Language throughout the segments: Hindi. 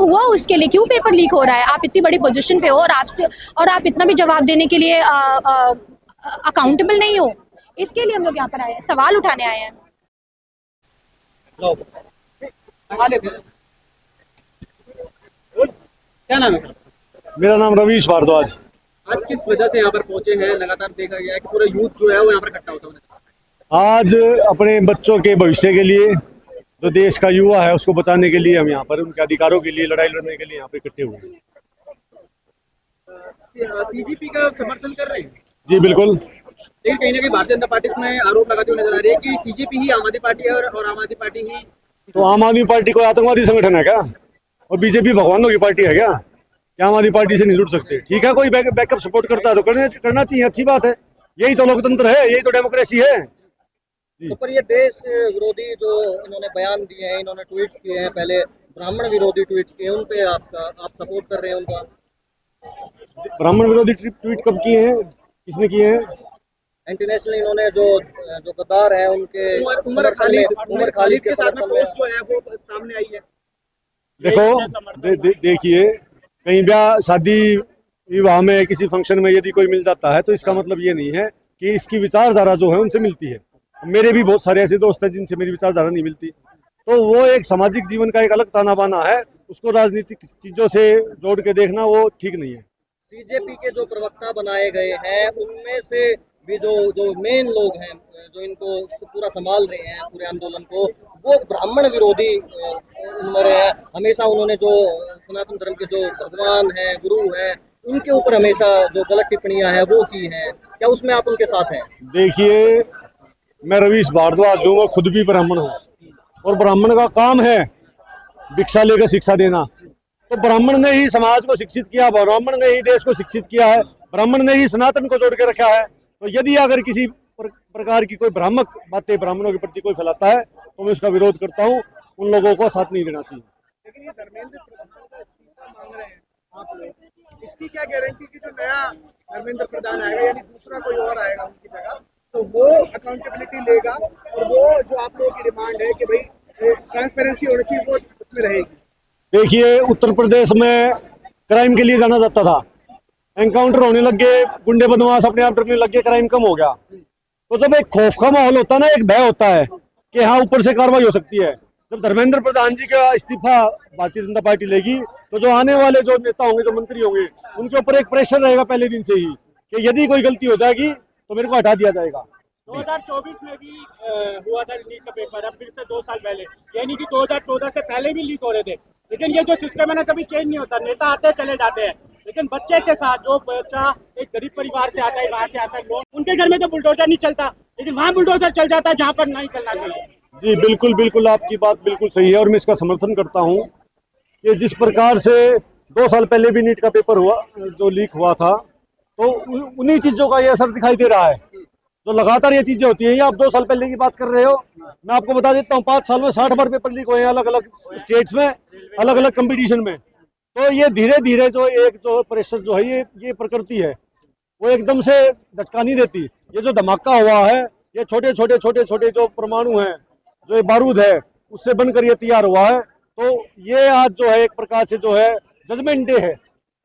हुआ उसके लिए क्यों पेपर लीक हो रहा है? आप इतनी बड़ी पोजीशन पे हो और आप इतना भी जवाब देने के लिए अकाउंटेबल नहीं हो। इसके लिए हम लोग यहाँ पर आए हैं, सवाल उठाने आए हैं। क्या नाम है सर? मेरा नाम रवीश भारद्वाज। आज किस वजह से यहाँ पर पहुंचे हैं? लगातार देखा गया है कि पूरा यूथ जो है वो यहाँ पर इकट्ठा होता है। आज अपने बच्चों के भविष्य के लिए, जो देश का युवा है उसको बचाने के लिए हम यहाँ पर उनके अधिकारों के लिए लड़ाई लड़ने के लिए यहाँ पे इकट्ठे हुए हैं। सीजेपी का समर्थन कर रहे हैं? जी बिल्कुल। लेकिन कहीं ना कहीं भारतीय जनता पार्टी इसमें आरोप लगाते हुए नजर आ रही है कि सीजेपी ही आम आदमी पार्टी है और आम आदमी पार्टी ही। तो आम आदमी पार्टी कोई आतंकवादी संगठन है क्या? और बीजेपी भगवानों की पार्टी है क्या? आम आदमी पार्टी से नहीं जुड़ सकते? ठीक है, कोई बैकअप सपोर्ट करता है तो करना चाहिए, अच्छी बात है। यही तो लोकतंत्र है, यही तो डेमोक्रेसी है। तो पर ये देश विरोधी जो इन्होंने बयान दिए हैं, इन्होंने ट्वीट्स किए हैं, पहले ब्राह्मण विरोधी ट्वीट्स किए, उन पे आप सपोर्ट कर रहे हैं उनका? ब्राह्मण विरोधी ट्वीट कब किए हैं, किसने किए हैं? इंटरनेशनल इन्होंने जो गद्दार है उनके उमर खालिद के साथ में पोस्ट जो है वो सामने आई है। देखो देखिए, कहीं ब्याह शादी विवाह में किसी फंक्शन में यदि कोई मिल जाता है तो इसका मतलब ये नहीं है कि इसकी विचारधारा जो है उनसे मिलती है। मेरे भी बहुत सारे ऐसे दोस्त हैं जिनसे मेरी विचारधारा नहीं मिलती, तो वो एक सामाजिक जीवन का एक अलग ताना बाना है, उसको राजनीतिक चीजों से जोड़ के देखना वो ठीक नहीं है। बीजेपी के जो प्रवक्ता बनाए गए हैं उनमें से भी जो मेन लोग हैं जो इनको पूरा संभाल रहे हैं पूरे आंदोलन को, वो ब्राह्मण विरोधी उनमें है। हमेशा उन्होंने जो सनातन धर्म के जो भगवान है, गुरु है, उनके ऊपर हमेशा जो गलत टिप्पणियां हैं वो की हैं। क्या उसमें आप उनके साथ हैं? देखिए, मैं रवीश भारद्वाज हूँ, मैं खुद भी ब्राह्मण हूँ और ब्राह्मण का काम है भिक्षा लेकर शिक्षा देना। तो ब्राह्मण ने ही समाज को शिक्षित किया, ब्राह्मण ने ही देश को शिक्षित किया है, ब्राह्मण ने ही सनातन को जोड़ के रखा है। तो यदि अगर किसी प्रकार की कोई भ्रामक बातें ब्राह्मणों के प्रति कोई फैलाता है तो मैं उसका विरोध करता हूँ, उन लोगों को साथ नहीं देना चाहिए। लेकिन ये धर्मेंद्र प्रधान का इस्तीफा मांग रहे हैं आप लोग, इसकी क्या गारंटी कि जो नया धर्मेंद्र प्रधान आएगा यानी दूसरा कोई और आएगा उनकी जगह, तो वो अकाउंटेबिलिटी लेगा और वो जो आप लोगों की डिमांड है कि भाई ट्रांसपेरेंसी होनी चाहिए वो उसमें रहेगी? देखिए, उत्तर प्रदेश में क्राइम के लिए जाना जाता था, एनकाउंटर होने लग गए, गुंडे बदमाश अपने आप डरने लग गए, क्राइम कम हो गया। तो जब एक खौफ का माहौल होता है ना, एक भय होता है कि हाँ ऊपर से कार्रवाई हो सकती है। जब धर्मेंद्र प्रधान जी का इस्तीफा भारतीय जनता पार्टी लेगी तो जो आने वाले जो नेता होंगे, जो मंत्री होंगे, उनके ऊपर एक प्रेशर रहेगा पहले दिन से ही कि यदि कोई गलती हो जाएगी तो मेरे को हटा दिया जाएगा। 2024 में भी हुआ था लीक का पेपर, अब फिर से 2 साल पहले, यानी कि 2014 से पहले भी लीक हो रहे थे। लेकिन ये जो सिस्टम है ना, कभी चेंज नहीं होता, नेता आते चले जाते हैं, लेकिन बच्चे के साथ जो बच्चा एक गरीब परिवार से आता है, वहाँ से आता है, लोग उनके घर में तो बुलडोजर नहीं चलता, लेकिन वहाँ बुलडोजर चल जाता है जहाँ पर नहीं चलना चाहिए। जी बिल्कुल बिल्कुल, आपकी बात बिल्कुल सही है और मैं इसका समर्थन करता हूँ कि जिस प्रकार से 2 साल पहले भी नीट का पेपर हुआ, जो लीक हुआ था, तो उन्हीं चीजों का ये असर दिखाई दे रहा है। जो लगातार ये चीजें होती हैं, ये आप 2 साल पहले की बात कर रहे हो, मैं आपको बता देता हूँ 5 साल में 60 बार पेपर लीक हुए हैं अलग अलग स्टेट्स में, अलग अलग कंपटीशन में। तो ये धीरे धीरे जो प्रेशर जो है, ये प्रकृति है, वो एकदम से झटका नहीं देती। ये जो धमाका हुआ है, ये छोटे छोटे जो परमाणु हैं, जो ये बारूद है, उससे बनकर ये तैयार हुआ है। तो ये आज जो है एक प्रकार से जो है जजमेंट डे है,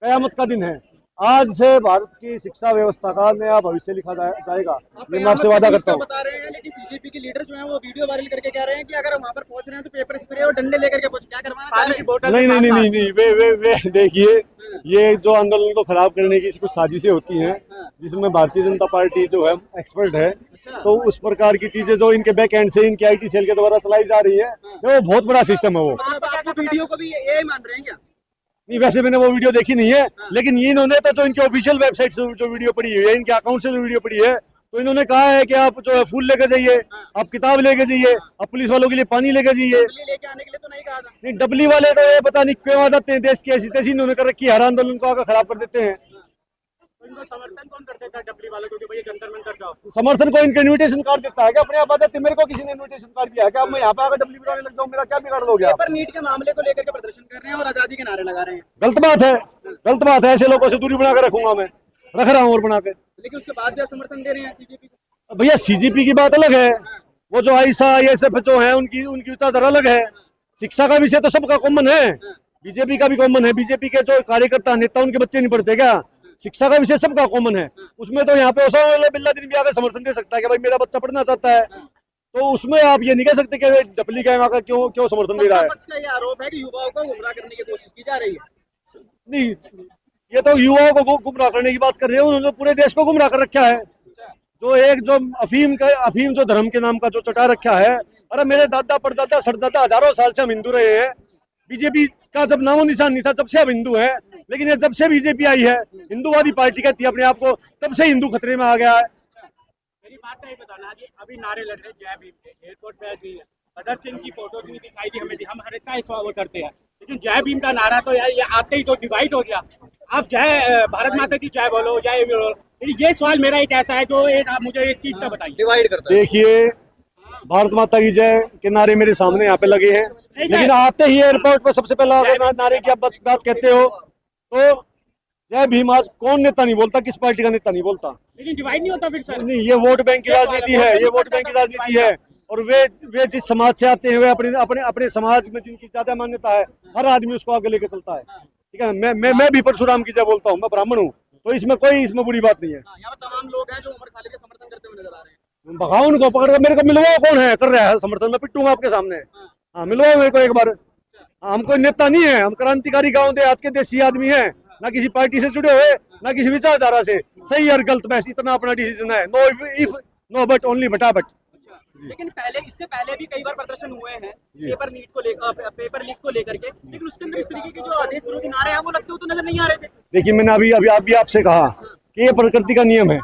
कयामत का दिन है। आज से भारत की शिक्षा व्यवस्था का नया भविष्य लिखा जाएगा, ये मैं आपसे वादा करता हूँ। बता रहे हैं, लेकिन सीजेपी के लीडर जो हैं वो वीडियो वायरल करके कह रहे हैं कि अगर हम वहाँ पर पहुंच रहे हैं तो पेपर स्प्रे और डंडे लेकर के क्या करवाना? नहीं, वे देखिए, ये जो आंदोलन को खराब करने की कुछ साजिशें होती हैं, जिसमें भारतीय जनता पार्टी जो है एक्सपर्ट है, तो उस प्रकार की चीजें जो इनके बैक एंड से, इनके IT सेल के द्वारा चलाई जा रही है, वो बहुत बड़ा सिस्टम है। वो आप वीडियो को भी यही मान रहे हैं क्या? नहीं, वैसे मैंने वो वीडियो देखी नहीं है, लेकिन ये इन्होंने तो जो इनके ऑफिशियल वेबसाइट से जो वीडियो पड़ी है, इनके अकाउंट से जो वीडियो पड़ी है, तो इन्होंने कहा है कि आप जो है फूल लेके जाइए, आप किताब लेके जाइए, आप पुलिस वालों के लिए पानी लेके जाइए। लेके आने के लिए तो नहीं कहा था। नहीं, डबली वाले तो ये पता नहीं क्यों आ जाते हैं, देश की ऐसी तैसी इन्होंने कर रखी है, हर आंदोलन को आकर खराब कर देते हैं। इनको समर्थन कौन करता था डबली वालों को कि भैया जंतर मंतर जाओ? समर्थन को इनका इन्विटेशन कार्ड देता है क्या? अपने आप आ जाते? मेरे को किसी ने इन्विटेशन कार्ड दिया है क्या? मैं यहाँ पे आकर डबली बनाने लग जाऊँ, मेरा क्या बिगाड़ दोगे आप? पेपर नीट के मामले को लेकर के प्रदर्शन कर रहे हैं और आजादी के नारे लगा रहे हैं। गलत बात है, गलत बात है। ऐसे लोगों से दूरी बना के रखूंगा, मैं रख रहा हूँ और बना के। लेकिन उसके बाद भी आप समर्थन दे रहे हैं सीजेपी को? भैया, CGP की बात अलग है, वो जो ISA ISF जो है उनकी विचारधारा अलग है। शिक्षा का विषय तो सबका कॉमन है, बीजेपी का भी कॉमन है, बीजेपी के जो कार्यकर्ता नेता उनके बच्चे नहीं पढ़ते क्या? शिक्षा का विषय सबका कॉमन है, उसमें तो यहाँ पे ओसामा बिन लादेन भी आकर समर्थन दे सकता है कि भाई मेरा बच्चा पढ़ना चाहता है, तो उसमें आप ये नहीं कह सकते कि डपली गैंग आकर क्यों समर्थन दे रहा है। पक्ष का ये आरोप है कि युवाओं को गुमराह करने की कोशिश की जा रही है। नहीं, ये तो युवाओं को गुमराह करने की बात कर रहे हो, उन्होंने पूरे देश को गुमराह कर रखा है। जो अफीम जो धर्म के नाम का जो चटा रखा है, अरे मेरे दादा परदादा सरदादा हजारों साल से हम हिंदू रहे हैं, बीजेपी का जब नामो निशान नहीं था जब से हम हिंदू है, लेकिन ये जब से बीजेपी आई है, हिंदूवादी पार्टी कहती है अपने आप को, तब से हिंदू खतरे में आ गया है। मेरी बात तो ये बताना जी, अभी नारे लग रहे जय भीम के, एयरपोर्ट पे भी भगत सिंह की फोटोज भी दिखाई दी हमें, हम हर इतना वो करते हैं, लेकिन जय भीम का नारा तो यार ये आते ही तो डिवाइड हो गया। आप जय भारत माता की जय बोलो, जय बोलो, ये सवाल मेरा एक ऐसा है जो एक आप मुझे इस चीज का बताइए। डिवाइड करता है। देखिए, भारत माता की जय के नारे मेरे सामने यहाँ पे लगे हैं, लेकिन आते ही एयरपोर्ट पर सबसे पहला अगर नारे की आप बात कहते हो तो जय भीम आज कौन नेता नहीं बोलता, किस पार्टी का नेता नहीं बोलता? लेकिन डिवाइड नहीं होता फिर सर? नहीं, ये वोट बैंक की राजनीति है, ये वोट बैंक की राजनीति है, और वे जिस समाज से आते हैं वे अपने समाज में जिनकी ज्यादा मान्यता है, हर आदमी उसको आगे लेके चलता है। ठीक है, मैं भी परशुराम की जय बोलता हूँ, मैं ब्राह्मण हूँ, तो इसमें बुरी बात नहीं है। यहाँ पर तमाम लोग हैं जो उमर खालिद के समर्थन करते हुए नजर आ रहे हैं। भगाओ उनको, पकड़ कर मेरे को मिलवाओ, कौन है कर रहा है समर्थन, मैं पिटूंगा आपके सामने। हाँ, मिलवाओ मेरे को एक बार। हम कोई नेता नहीं है, हम क्रांतिकारी गांव देहात के देसी आदमी हैं, ना किसी पार्टी से जुड़े हुए, ना किसी विचारधारा से। सही और गलत बस इतना अपना डिसीजन है, no if no but, only बटाबट। लेकिन इससे पहले भी कई बार प्रदर्शन हुए हैं पेपर लीक को लेकर के, लेकिन उसके अंदर इस तरीके के जो आदेश विरोधी नारे हैं वो लगते हुए तो नजर नहीं आ रहे थे। देखिए, मैंने अभी आपसे कहा कि ये प्रकृति का नियम है,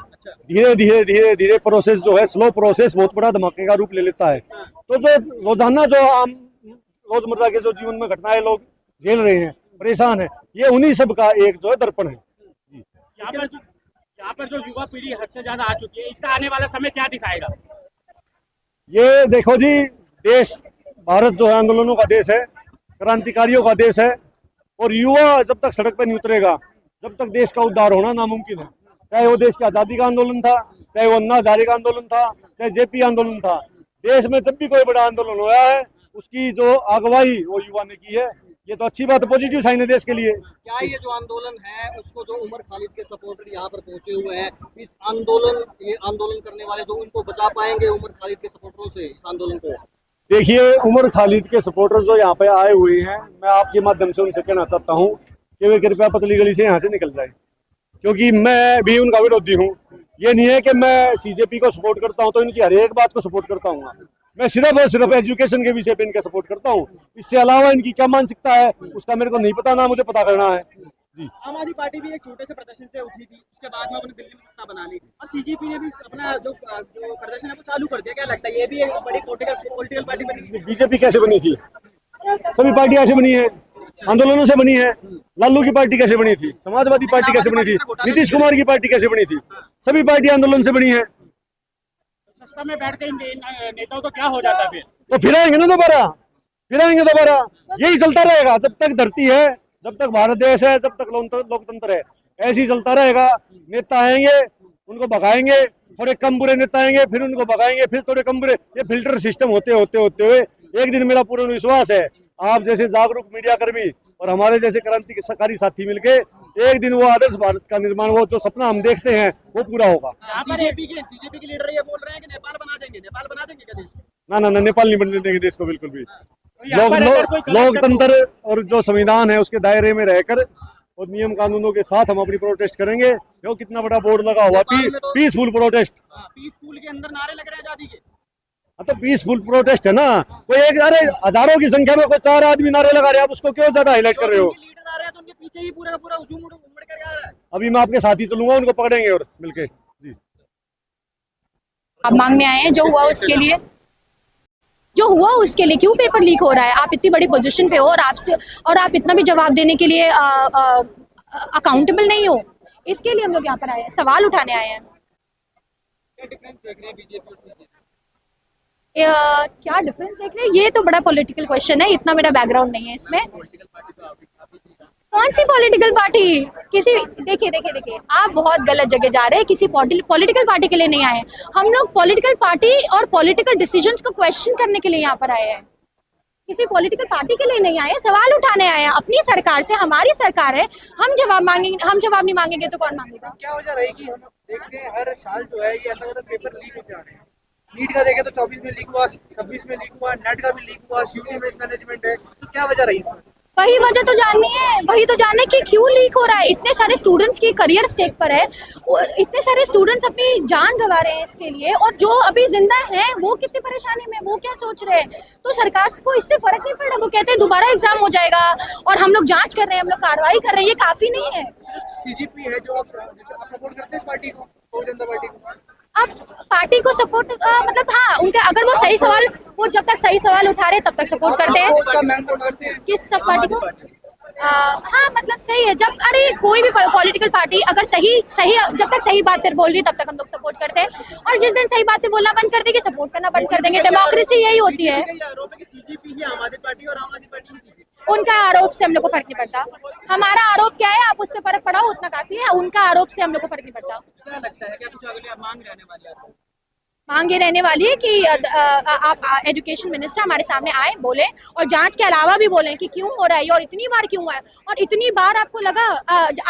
धीरे प्रोसेस जो है, स्लो प्रोसेस बहुत बड़ा धमाके का रूप ले लेता है। तो जो रोजाना जो आम रोजमर्रा के जो जीवन में घटनाएं लोग झेल रहे हैं, परेशान है, ये उन्हीं सब का एक जो है दर्पण है। यहाँ पर जो युवा पीढ़ी हद से ज्यादा आ चुकी है, इसका आने वाला समय क्या दिखाएगा? ये देखो जी, देश भारत जो है आंदोलनों का देश है, क्रांतिकारियों का देश है, और युवा जब तक सड़क पर नहीं उतरेगा, जब तक देश का उद्धार होना नामुमकिन है। चाहे वो देश की आज़ादी का आंदोलन था, चाहे वो अन्ना हजारे का आंदोलन था, चाहे जेपी आंदोलन था, देश में जब भी कोई बड़ा आंदोलन हुआ है उसकी जो अगुवाई वो युवा ने की है। ये तो अच्छी बात है, पॉजिटिव साइन है देश के लिए। क्या ये जो आंदोलन है उसको जो उमर खालिद के सपोर्टर यहाँ पर पहुंचे हुए हैं, ये आंदोलन करने वाले जो उनको बचा पाएंगे उमर खालिद के सपोर्टरों से इस आंदोलन को? देखिए, उमर खालिद के सपोर्टर जो यहाँ पे आए हुए हैं, मैं आपके माध्यम से उनसे कहना चाहता हूँ कि वे कृपया पतली गली से यहाँ से निकल जाए, क्योंकि मैं भी उनका विरोधी हूँ। ये नहीं है कि मैं सीजेपी को सपोर्ट करता हूँ तो इनकी हर एक बात को सपोर्ट करता हूँ, मैं सिर्फ और सिर्फ एजुकेशन के विषय पे इनका सपोर्ट करता हूँ। इससे अलावा इनकी क्या मानसिकता है उसका मेरे को नहीं पता, ना मुझे पता करना है जी। आम आदमी पार्टी भी एक छोटे से प्रदर्शन से उठी थी, उसके बाद में अपने दिल्ली में सत्ता बना ली, और सीजेपी ने भी अपना जो प्रदर्शन है वो चालू कर दिया। क्या लगता है ये भी एक बड़ी पॉलिटिकल पार्टी बनी? बीजेपी कैसे बनी थी? सभी पार्टियां ऐसे बनी है, आंदोलनों से बनी है। लालू की पार्टी कैसे बनी थी? समाजवादी पार्टी कैसे बनी थी? नीतीश कुमार की पार्टी कैसे बनी थी? सभी पार्टी आंदोलन से बनी है। सत्ता में बैठते इन नेताओं को क्या हो जाता है? तो फिर आएंगे ना दोबारा, यही चलता रहेगा जब तक धरती है, जब तक भारत देश है, जब तक लोकतंत्र है, ऐसे ही चलता रहेगा। नेता आएंगे, उनको भगाएंगे, थोड़े कम बुरे नेता आएंगे, फिर उनको भगाएंगे, फिर थोड़े कम बुरे, ये फिल्टर सिस्टम होते हुए एक दिन, मेरा पूर्ण विश्वास है, आप जैसे जागरूक मीडिया कर्मी और हमारे जैसे क्रांतिकारी साथी मिलके एक दिन वो आदर्श भारत का निर्माण, वो जो सपना हम देखते हैं वो पूरा होगा। सीजेपी के लीडर ये बोल रहे हैं कि नेपाल बना देंगे क्या देश को? ना, नेपाल नहीं बनने देंगे देश को, बिल्कुल भी। लोकतंत्र और जो संविधान है उसके दायरे में रहकर और नियम कानूनों के साथ हम अपनी प्रोटेस्ट करेंगे। देखो कितना बड़ा बोर्ड लगा हुआ, पीसफुल प्रोटेस्ट। पीसफुल के अंदर नारे लग रहे हैं आजादी के। तो पीसफुल प्रोटेस्ट है ना, कोई एक, अरे हजारों की संख्या में कोई 4 आदमी नारे लगा रहे हैं, आप उसको क्यों ज्यादा हाईलाइट कर रहे हो? लीडर आ रहे हैं तो उनके पीछे ही पूरा हुजूम उमड़ कर आ रहा है। अभी मैं आपके साथ ही चलूंगा, उनको पकड़ेंगे और मिलके जी। आप मांगने आए हैं, जो हुआ उसके लिए क्यों पेपर लीक हो रहा है? आप इतनी बड़ी पोजीशन पे हो और आप इतना भी जवाब देने के लिए अकाउंटेबल नहीं हो। इसके लिए हम लोग यहाँ पर आए हैं, सवाल उठाने आए हैं। क्या डिफरेंस देख रहे हैं बीजेपी और सीजेपी? क्या डिफरेंस देख रहे हैं? ये तो बड़ा पॉलिटिकल क्वेश्चन है, इतना मेरा बैकग्राउंड नहीं है इसमें। कौन सी पॉलिटिकल पार्टी? देखिए, आप बहुत गलत जगह जा रहे हैं। किसी पॉलिटिकल पार्टी के लिए नहीं आए, हम लोग पॉलिटिकल पार्टी और पॉलिटिकल डिसीजंस को क्वेश्चन करने के लिए यहाँ पर आए हैं। किसी पॉलिटिकल पार्टी के लिए नहीं आए, सवाल उठाने आए हैं अपनी सरकार से। हमारी सरकार है, हम जवाब मांगेंगे, हम जवाब नहीं मांगेंगे तो कौन मांगेगा? क्या वजह रहेगी? हम देखते हैं हर साल जो है ये अलग अलग पेपर लीक होते आ रहे हैं। नीट का देखें तो 24 में लीक हुआ, 26 में लीक हुआ, नेट का भी लीक हुआ, सीयूटी में मैनेजमेंट है, तो क्या वजह रही इसमें? वही वजह तो जाननी है, वही तो जानना है कि क्यों लीक हो रहा है। इतने सारे स्टूडेंट्स की करियर स्टेक पर है और इतने सारे स्टूडेंट्स अपनी जान गंवा रहे हैं इसके लिए, और जो अभी जिंदा हैं वो कितनी परेशानी में, वो क्या सोच रहे हैं? तो सरकार को इससे फर्क नहीं पड़ रहा। वो कहते हैं दोबारा एग्जाम हो जाएगा और हम लोग जांच कर रहे हैं, हम लोग कार्रवाई कर रहे हैं, ये काफी नहीं है। सीजीपी है जो आप सपोर्ट करते हैं इस पार्टी को, बहुजन जनता पार्टी को? अब पार्टी को सपोर्ट मतलब हाँ, उनके अगर वो सही सवाल, वो जब तक सही सवाल उठा रहे तब तक सपोर्ट करते हैं। उसका मेंबर मानते हैं किस सब पार्टी को? हाँ मतलब सही है, जब अरे कोई भी पॉलिटिकल पार्टी अगर सही जब तक सही बातें बोल रही है तब तक हम लोग सपोर्ट करते हैं, और जिस दिन सही बातें बोलना बंद कर देंगे सपोर्ट करना बंद कर देंगे। डेमोक्रेसी यही होती है। आरोप है कि सीजीपी ही आम आदमी पार्टी और आम आदमी पार्टी ही उनका आरोप से हम लोग को फर्क नहीं पड़ता। हमारा आरोप क्या है, आप उससे फर्क पड़ाओ, उतना काफी है। उनका आरोप से हम लोग को फर्क नहीं पड़ता। क्या लगता है, क्या कुछ अगले आप मांग रहने वाली है? मांग ये रहने वाली है कि आप एजुकेशन मिनिस्टर हमारे सामने आए, बोले, और जांच के अलावा भी बोलें कि क्यों हो रहा है और इतनी बार क्यों हुआ है। और इतनी बार आपको लगा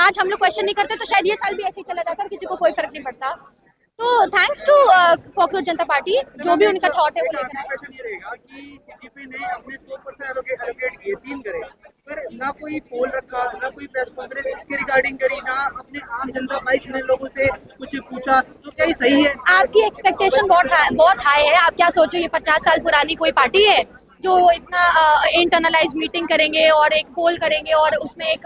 आज हम लोग क्वेश्चन नहीं करते तो शायद ये साल भी ऐसे ही चला जाता और किसी को कोई फर्क नहीं पड़ता। तो thanks to cockroach Janata party, जो भी उनका थॉट है वो लेकर आए। क्वेश्चन ये रहेगा कि सीजीपी ने अपने स्कोप पर से एलोकेट किए 3 करे, पर ना कोई पोल रखा, ना कोई प्रेस कॉन्फ्रेंस इसके रिगार्डिंग करी, ना अपने आम जनता 22 मिलियन लोगों से कुछ पूछा, तो क्या ये सही है? आपकी एक्सपेक्टेशन बहुत हाई है। आप क्या सोचो, ये 50 साल पुरानी कोई पार्टी है जो इतना इंटरनलाइज मीटिंग करेंगे और एक पोल करेंगे और उसमें एक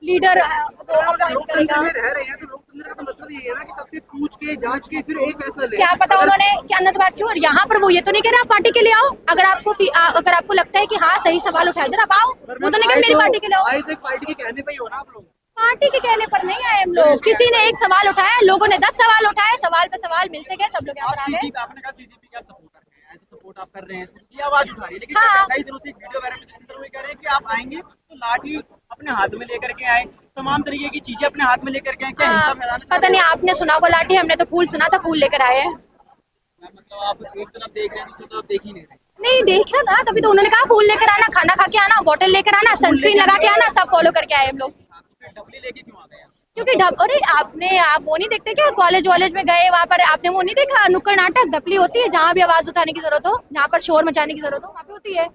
लीडर लोकतंत्र में रह रहे हैं, तो लोकतंत्र का तो मतलब ये है ना कि सबसे पूछ के जांच के फिर एक फैसला ले। क्या पता उन्होंने क्या अन्य बात क्यों, और यहाँ पर वो ये तो नहीं कह रहा आप पार्टी के लिए आओ। अगर आपको लगता है कि हाँ सही सवाल उठाया जरा आप आओ, वो तो नहीं कह मेरी पार्टी के लिए आओ। आज तक पार्टी के कहने पे ही हो ना आप लोग? पार्टी के कहने पर नहीं आए हम लोग। किसी ने एक सवाल उठाया, लोगों ने 10 सवाल उठाए, सवाल पे सवाल मिलते गए, सब लोग यहाँ पर आ गए। आपने कहा सीजीपी का सपोर्ट करते हैं, ऐसे सपोर्ट आप कर रहे हैं, ये आवाज उठा रही है, लेकिन हाँ। कई दिनों से एक वीडियो वायरल है जिसके अंदर वो कह रहे हैं कि आप आएंगे तो लाठी अपने हाथ में लेकर के आए, तमाम तरीके की चीजें अपने हाथ में लेकर के आए। क्या हिंसा फैलाना चाहते हैं? पता नहीं, आपने सुना होगा लाठी, हमने तो फूल सुना था, फूल लेकर आए हैं। मतलब आप एक तरफ देख रहे हैं, दूसरी तरफ देख ही नहीं रहे। नहीं देखा था, तभी तो उन्होंने कहा फूल लेकर आना, खाना खा के आना, बोतल लेकर आना, सनस्क्रीन लगा के आना, सब फॉलो करके आए हम लोग। फिर डबली लेके क्यों आ गए? क्योंकि अरे आप वो नहीं देखते क्या, कॉलेज वॉलेज में गए वहाँ पर आपने वो नहीं देखा नुक्कड़ नाटक, ढपली होती है जहाँ भी आवाज उठाने की जरूरत हो, जहाँ पर शोर मचाने की जरूरत हो वहाँ पे होती है।